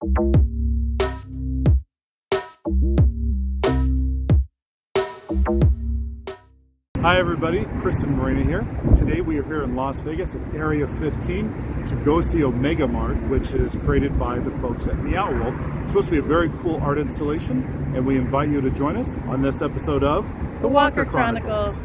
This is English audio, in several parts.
Hi everybody, Chris and Marina here. Today we are here in Las Vegas at Area 15 to go see Omega Mart, which is created by the folks at Meow Wolf. It's supposed to be a very cool art installation, and we invite you to join us on this episode of The Walker Chronicles.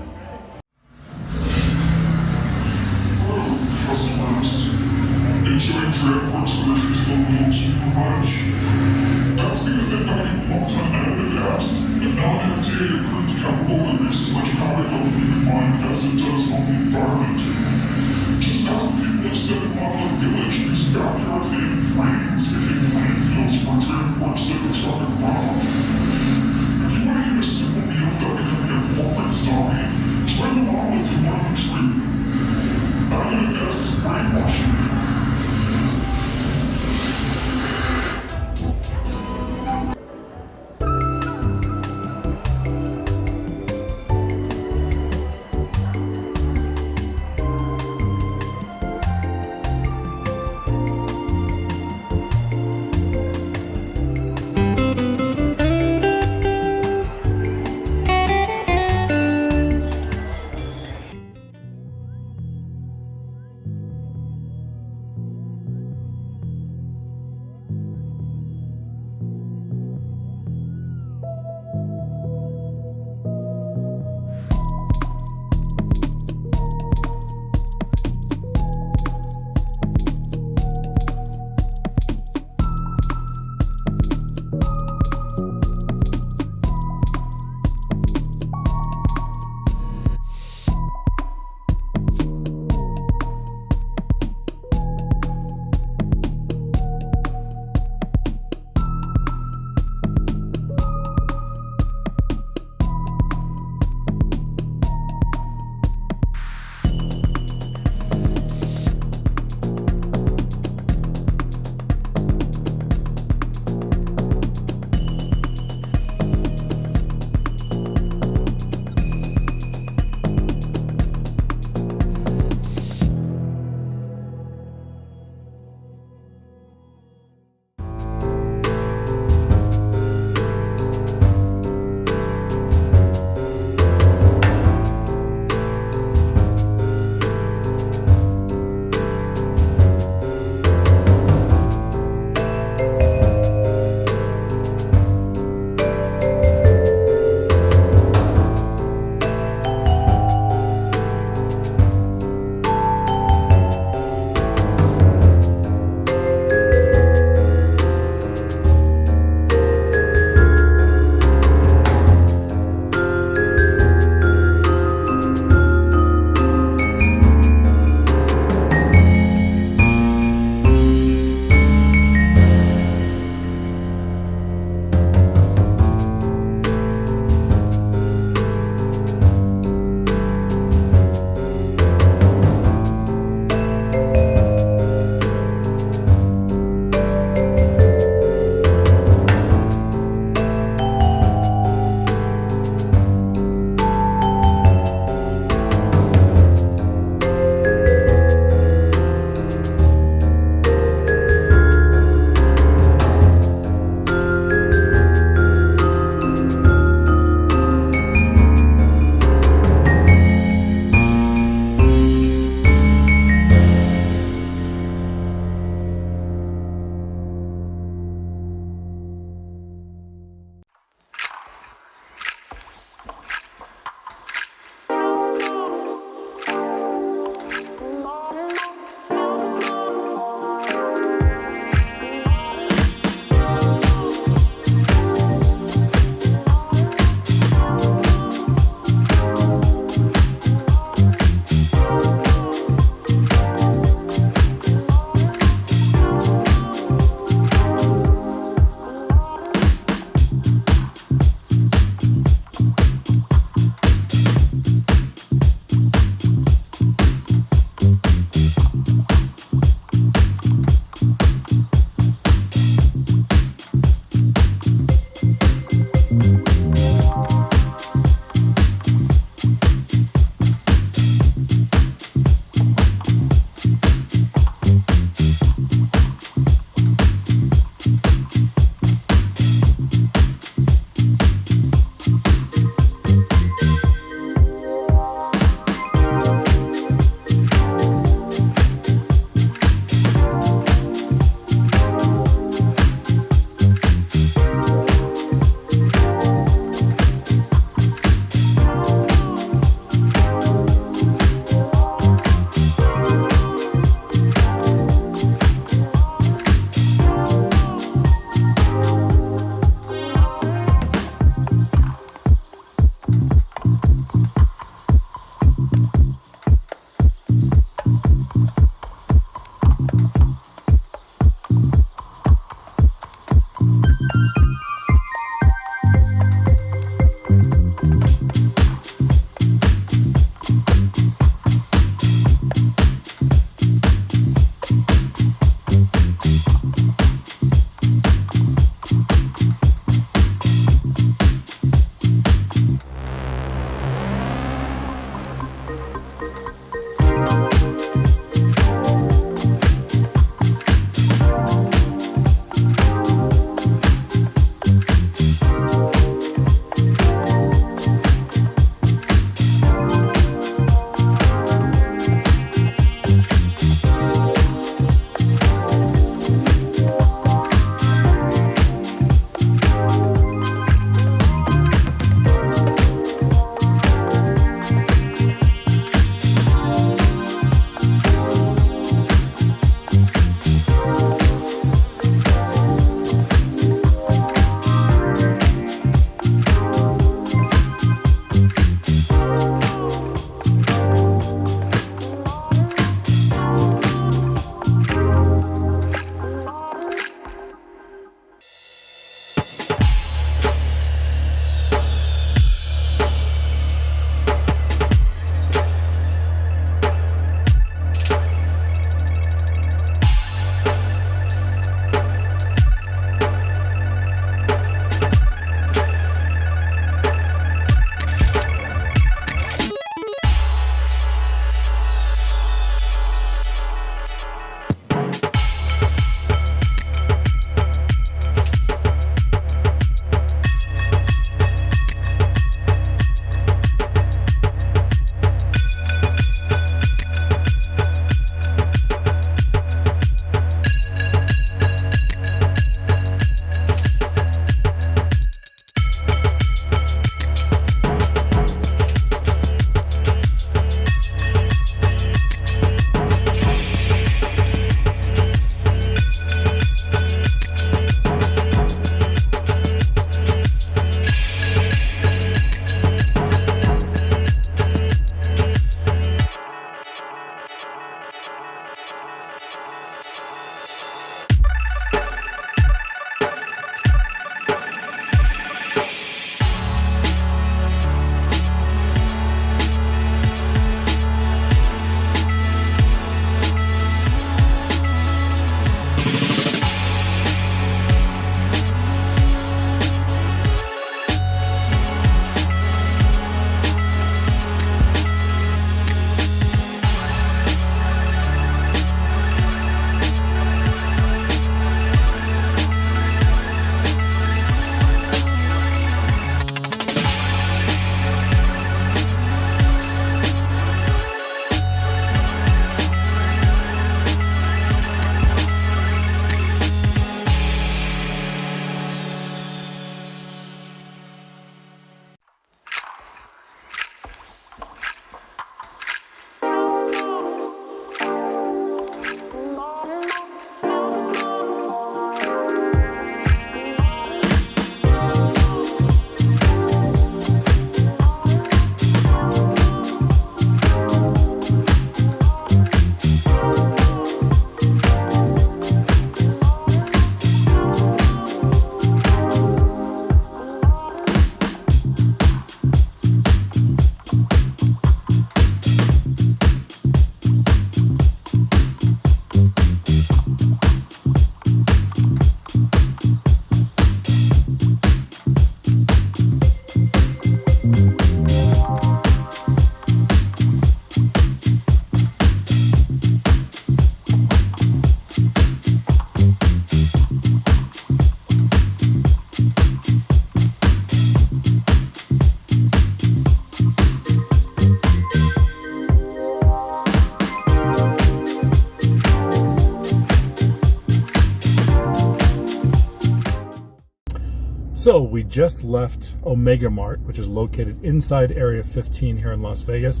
So we just left Omega Mart, which is located inside Area 15 here in Las Vegas,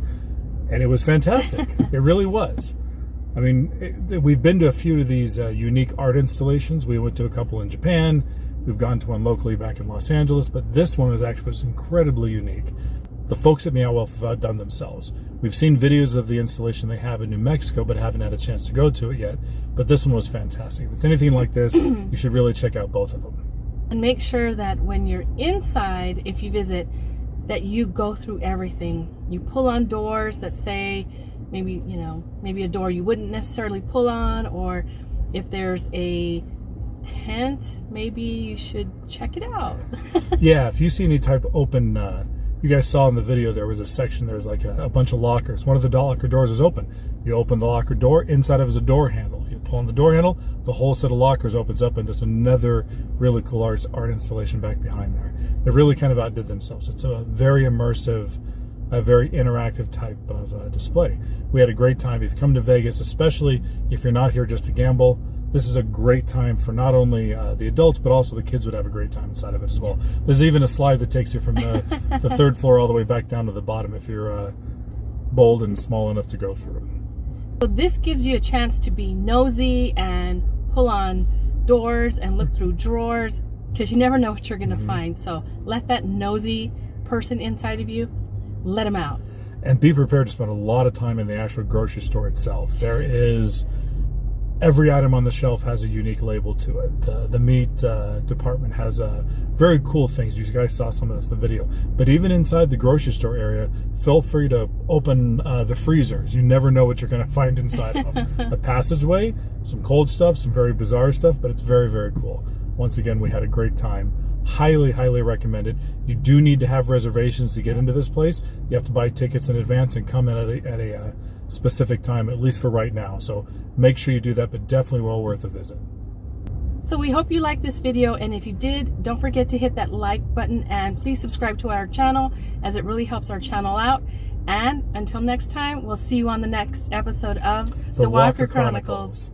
and it was fantastic. It really was. I mean, we've been to a few of these unique art installations. We went to a couple in Japan. We've gone to one locally back in Los Angeles, but this one was incredibly unique. The folks at Meow Wolf have outdone themselves. We've seen videos of the installation they have in New Mexico, but haven't had a chance to go to it yet. But this one was fantastic. If it's anything like this, you should really check out both of them. And make sure that when you're inside, if you visit, that you go through everything. You pull on doors that say, maybe a door you wouldn't necessarily pull on, or if there's a tent, maybe you should check it out. Yeah, if you see any type of open, you guys saw in the video there was a section, there's like a bunch of lockers. One of the locker doors is open. You open the locker door, inside of it is a door handle. You pull on the door handle, the whole set of lockers opens up, and there's another really cool art installation back behind there. They really kind of outdid themselves. It's a very immersive, a very interactive type of display. We had a great time. If you come to Vegas, especially if you're not here just to gamble, this is a great time for not only the adults, but also the kids would have a great time inside of it as well. There's even a slide that takes you from the third floor all the way back down to the bottom if you're bold and small enough to go through. So this gives you a chance to be nosy and pull on doors and look through drawers, because you never know what you're going to find. So let that nosy person inside of you, let them out. And be prepared to spend a lot of time in the actual grocery store itself. There is... Every item on the shelf has a unique label to it. The meat department has very cool things. You guys saw some of this in the video. But even inside the grocery store area, feel free to open the freezers. You never know what you're going to find inside of them. A passageway, some cold stuff, some very bizarre stuff, but it's very, very cool. Once again, we had a great time. Highly, highly recommended. You do need to have reservations to get into this place. You have to buy tickets in advance and come in at a specific time, at least for right now. So make sure you do that, but definitely well worth a visit. So we hope you liked this video, and if you did, don't forget to hit that like button, and please subscribe to our channel, as it really helps our channel out. And until next time, we'll see you on the next episode of The Walker Chronicles.